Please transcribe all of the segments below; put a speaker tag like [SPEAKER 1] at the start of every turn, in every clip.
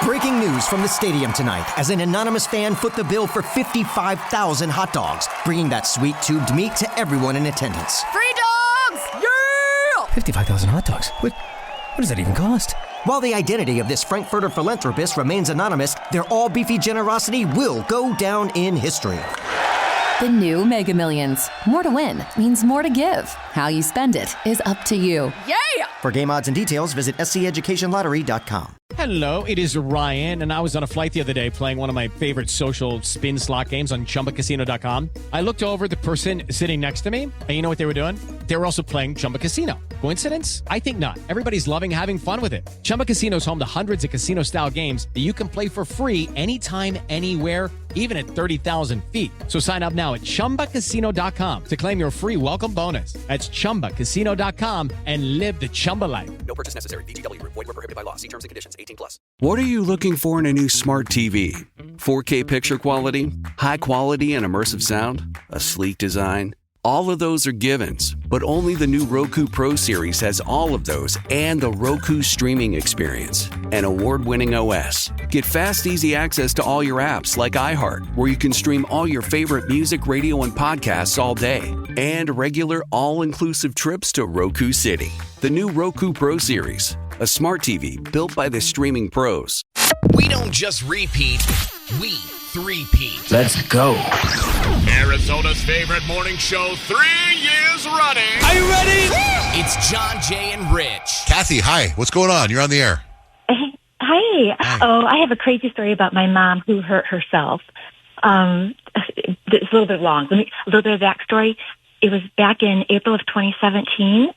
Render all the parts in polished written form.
[SPEAKER 1] Breaking news from the stadium tonight as an anonymous fan foot the bill for 55,000 hot dogs, bringing that sweet tubed meat to everyone in attendance.
[SPEAKER 2] Free dogs! Yeah!
[SPEAKER 3] 55,000 hot dogs? What does that even cost?
[SPEAKER 1] While the identity of this Frankfurter philanthropist remains anonymous, their all-beefy generosity will go down in history.
[SPEAKER 2] The new Mega Millions. More to win means more to give. How you spend it is up to you. Yeah!
[SPEAKER 1] For game odds and details, visit SCEducationLottery.com.
[SPEAKER 4] Hello, it is Ryan, and I was on a flight the other day playing one of my favorite social spin slot games on ChumbaCasino.com. I looked over at the person sitting next to me, and you know what they were doing? They were also playing Chumba Casino. Coincidence? I think not. Everybody's loving having fun with it. Chumba Casino is home to hundreds of casino-style games that you can play for free anytime, anywhere, even at 30,000 feet. So sign up now at ChumbaCasino.com to claim your free welcome bonus. That's ChumbaCasino.com and live the Chumba life.
[SPEAKER 5] No purchase necessary. VGW. Void where prohibited by law. See terms and conditions. 18+.
[SPEAKER 6] What are you looking for in a new smart TV? 4K picture quality? High quality and immersive sound? A sleek design? All of those are givens, but only the new Roku Pro Series has all of those and the Roku streaming experience, an award-winning OS. Get fast, easy access to all your apps like iHeart, where you can stream all your favorite music, radio, and podcasts all day, and regular all-inclusive trips to Roku City. The new Roku Pro Series, a smart TV built by the streaming pros.
[SPEAKER 7] We don't just repeat, we three-peat.
[SPEAKER 3] Let's go.
[SPEAKER 7] Arizona's favorite morning show, 3 years running.
[SPEAKER 3] Are you ready?
[SPEAKER 7] It's John, Jay, and Rich.
[SPEAKER 8] Kathy, hi. What's going on? You're on the air.
[SPEAKER 9] Hi. Oh, I have a crazy story about my mom who hurt herself. It's a little bit long. A little bit of backstory. It was back in April of 2017.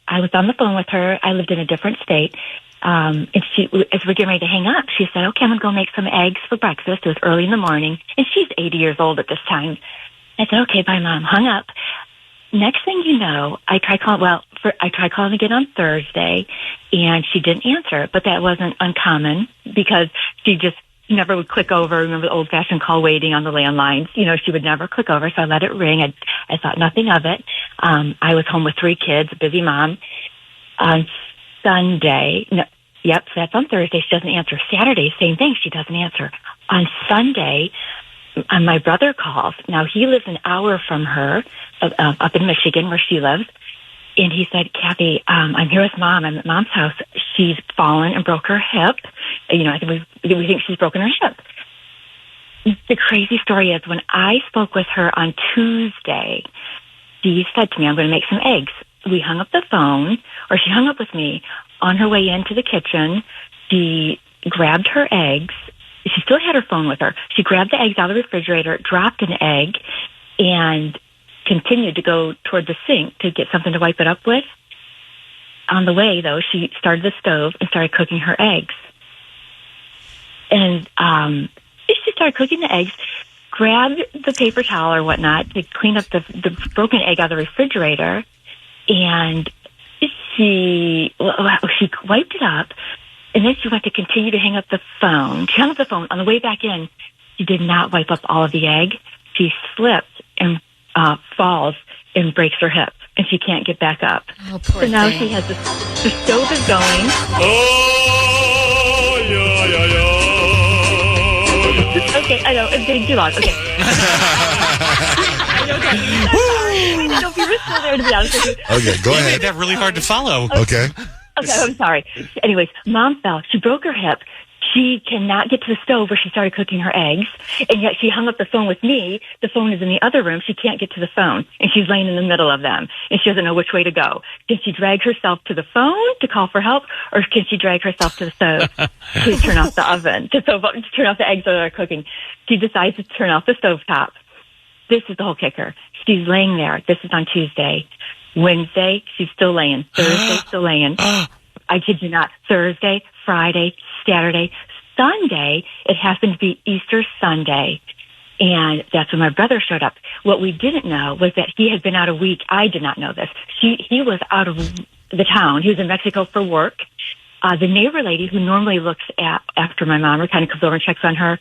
[SPEAKER 9] I was on the phone with her. I lived in a different state. And she, as we're getting ready to hang up, she said, okay, I'm going to go make some eggs for breakfast. It was early in the morning, and she's 80 years old at this time. I said, okay, bye, Mom. Hung up. Next thing you know, I tried calling again on Thursday, and she didn't answer, but that wasn't uncommon because she just never would click over. Remember the old-fashioned call waiting on the landlines? You know, she would never click over, so I let it ring. I thought nothing of it. I was home with 3 kids, a busy mom. On Sunday, so that's on Thursday. She doesn't answer. Saturday, same thing. She doesn't answer. On Sunday, my brother calls. Now, he lives an hour from her, up in Michigan where she lives. And he said, Kathy, I'm here with Mom. I'm at Mom's house. She's fallen and broke her hip. You know, I think we think she's broken her hip. The crazy story is when I spoke with her on Tuesday, she said to me, I'm going to make some eggs. We hung up the phone, or she hung up with me. On her way into the kitchen, she grabbed her eggs. She still had her phone with her. She grabbed the eggs out of the refrigerator, dropped an egg, and continued to go toward the sink to get something to wipe it up with. On the way, though, she started the stove and started cooking her eggs. And she started cooking the eggs, grabbed the paper towel or whatnot to clean up the broken egg out of the refrigerator, and she wiped it up, and then she went to continue to hang up the phone. She hung up the phone. On the way back in, she did not wipe up all of the egg. She slipped and falls and breaks her hip, and she can't get back up.
[SPEAKER 2] Oh, poor
[SPEAKER 9] so now
[SPEAKER 2] thing.
[SPEAKER 9] she has the stove is going.
[SPEAKER 7] Oh, yeah.
[SPEAKER 9] Okay, I know, it's getting too long. Okay. I don't feel still there, to be honest with you.
[SPEAKER 8] Okay, go
[SPEAKER 10] You
[SPEAKER 8] ahead.
[SPEAKER 10] made that really hard to follow.
[SPEAKER 8] Okay.
[SPEAKER 9] Okay, I'm sorry. Anyways, Mom fell. She broke her hip. She cannot get to the stove where she started cooking her eggs, and yet she hung up the phone with me. The phone is in the other room. She can't get to the phone, and she's laying in the middle of them, and she doesn't know which way to go. Can she drag herself to the phone to call for help, or can she drag herself to the stove to turn off the oven, to turn off the eggs that are cooking? She decides to turn off the stovetop. This is the whole kicker. She's laying there. This is on Tuesday. Wednesday, she's still laying. Thursday, still laying. I kid you not. Thursday, Friday, Saturday, Sunday, it happened to be Easter Sunday. And that's when my brother showed up. What we didn't know was that he had been out a week. I did not know this. He was out of the town. He was in Mexico for work. The neighbor lady who normally looks after my mom or kind of comes over and checks on her,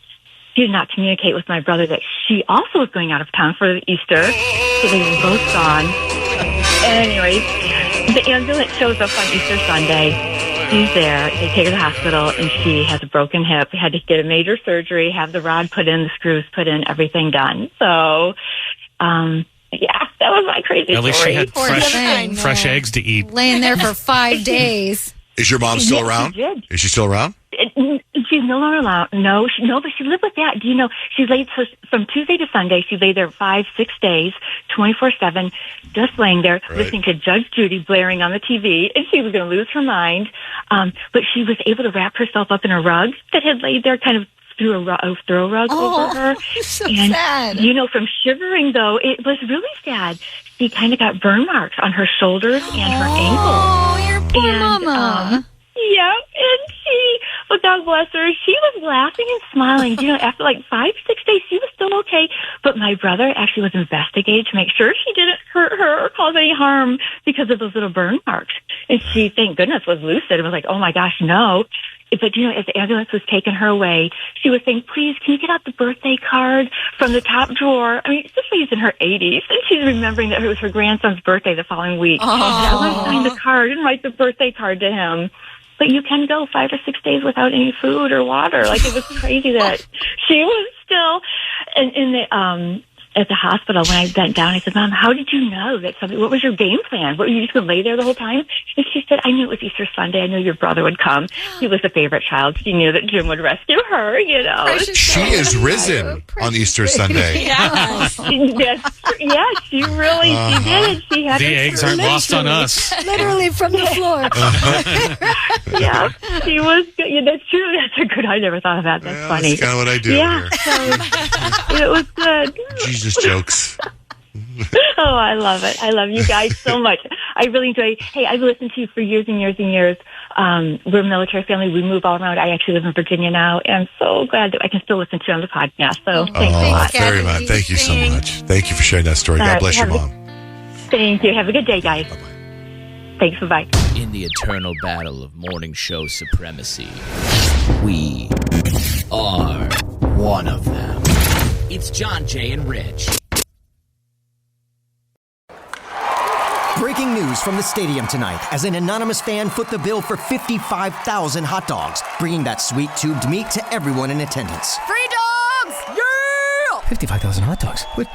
[SPEAKER 9] she did not communicate with my brother that she also was going out of town for Easter. So they were both gone. Anyways, the ambulance shows up on Easter Sunday. she's there. They take her to the hospital, and she has a broken hip. Had to get a major surgery, have the rod put in, the screws put in, everything done. So, yeah, that was my crazy story.
[SPEAKER 10] At least she had fresh eggs to eat.
[SPEAKER 11] Laying there for 5 days.
[SPEAKER 8] Is your mom still around?
[SPEAKER 9] She did.
[SPEAKER 8] Is she still around?
[SPEAKER 9] She's no longer around. No, but she lived with that. Do you know, she laid from Tuesday to Sunday, she lay there 5-6 days, 24/7, just laying there, listening to Judge Judy blaring on the TV, and she was going to lose her mind. But she was able to wrap herself up in a rug that had laid there kind of through a throw rug over her.
[SPEAKER 11] So
[SPEAKER 9] and,
[SPEAKER 11] sad.
[SPEAKER 9] You know, from shivering, though, it was really sad. She kind of got burn marks on her shoulders and her ankles.
[SPEAKER 11] Oh, your poor mama.
[SPEAKER 9] Yeah, and but God bless her, she was laughing and smiling. You know, after like 5-6 days, she was still okay. But my brother actually was investigated to make sure she didn't hurt her or cause any harm because of those little burn marks. And she, thank goodness, was lucid and was like, oh my gosh, no. But, you know, as the ambulance was taking her away, she was saying, please, can you get out the birthday card from the top drawer? I mean, this lady's in her 80s, and she's remembering that it was her grandson's birthday the following week. And I want to sign the card and write the birthday card to him. But you can go 5 or 6 days without any food or water. Like, it was crazy that she was still at the hospital. When I bent down, I said, Mom, how did you know that what was your game plan? Were you just going to lay there the whole time? And she said, I knew it was Easter Sunday. I knew your brother would come. He was a favorite child. She knew that Jim would rescue her, you know.
[SPEAKER 8] She is risen on Easter Sunday.
[SPEAKER 9] Yeah, she really did. She had
[SPEAKER 10] the eggs aren't lost on us.
[SPEAKER 11] Literally from the floor.
[SPEAKER 9] Yeah, she was good. Yeah, that's true. That's a good. I never thought of that. That's funny.
[SPEAKER 8] That's kind of what I do
[SPEAKER 9] here. So, it was good.
[SPEAKER 8] Jesus jokes.
[SPEAKER 9] Oh, I love it. I love you guys so much. I really enjoy. Hey, I've listened to you for years and years and years. We're a military family. We move all around. I actually live in Virginia now, and I'm so glad that I can still listen to you on the podcast. So thanks a lot.
[SPEAKER 8] Very much. Thank you so much. Thank you for sharing that story. God bless your mom.
[SPEAKER 9] Thank you. Have a good day, guys. Bye-bye. Thanks. Bye-bye.
[SPEAKER 12] In the eternal battle of morning show supremacy, we are one of them. It's John, Jay, and Rich.
[SPEAKER 1] Breaking news from the stadium tonight as an anonymous fan foot the bill for 55,000 hot dogs, bringing that sweet tubed meat to everyone in attendance.
[SPEAKER 3] Free dogs! Yeah! 55,000 hot dogs? What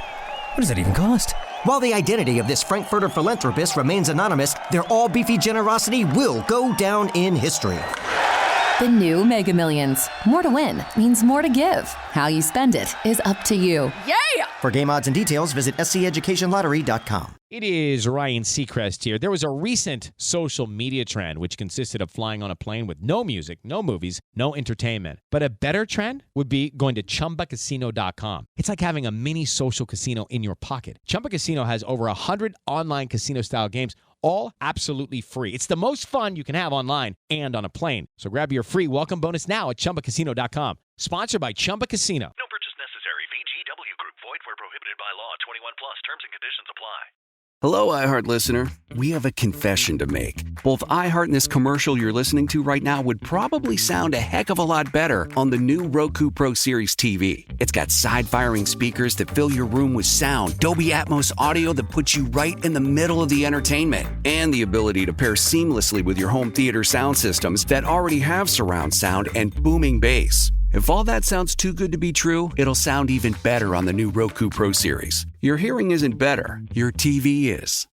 [SPEAKER 3] does that even cost?
[SPEAKER 1] While the identity of this Frankfurter philanthropist remains anonymous, their all-beefy generosity will go down in history.
[SPEAKER 2] The new Mega Millions. More to win means more to give. How you spend it is up to you.
[SPEAKER 3] Yeah!
[SPEAKER 1] For game odds and details, visit SCEducationLottery.com.
[SPEAKER 4] It is Ryan Seacrest here. There was a recent social media trend which consisted of flying on a plane with no music, no movies, no entertainment. But a better trend would be going to ChumbaCasino.com. It's like having a mini social casino in your pocket. Chumba Casino has over 100 online casino-style games, all absolutely free. It's the most fun you can have online and on a plane. So grab your free welcome bonus now at ChumbaCasino.com. Sponsored by Chumba Casino.
[SPEAKER 13] No purchase necessary. VGW Group. Void where prohibited by law. 21 plus. Terms and conditions apply.
[SPEAKER 6] Hello, iHeart listener. We have a confession to make. Both iHeart and this commercial you're listening to right now would probably sound a heck of a lot better on the new Roku Pro Series TV. It's got side-firing speakers that fill your room with sound, Dolby Atmos audio that puts you right in the middle of the entertainment, and the ability to pair seamlessly with your home theater sound systems that already have surround sound and booming bass. If all that sounds too good to be true, it'll sound even better on the new Roku Pro Series. Your hearing isn't better, your TV is.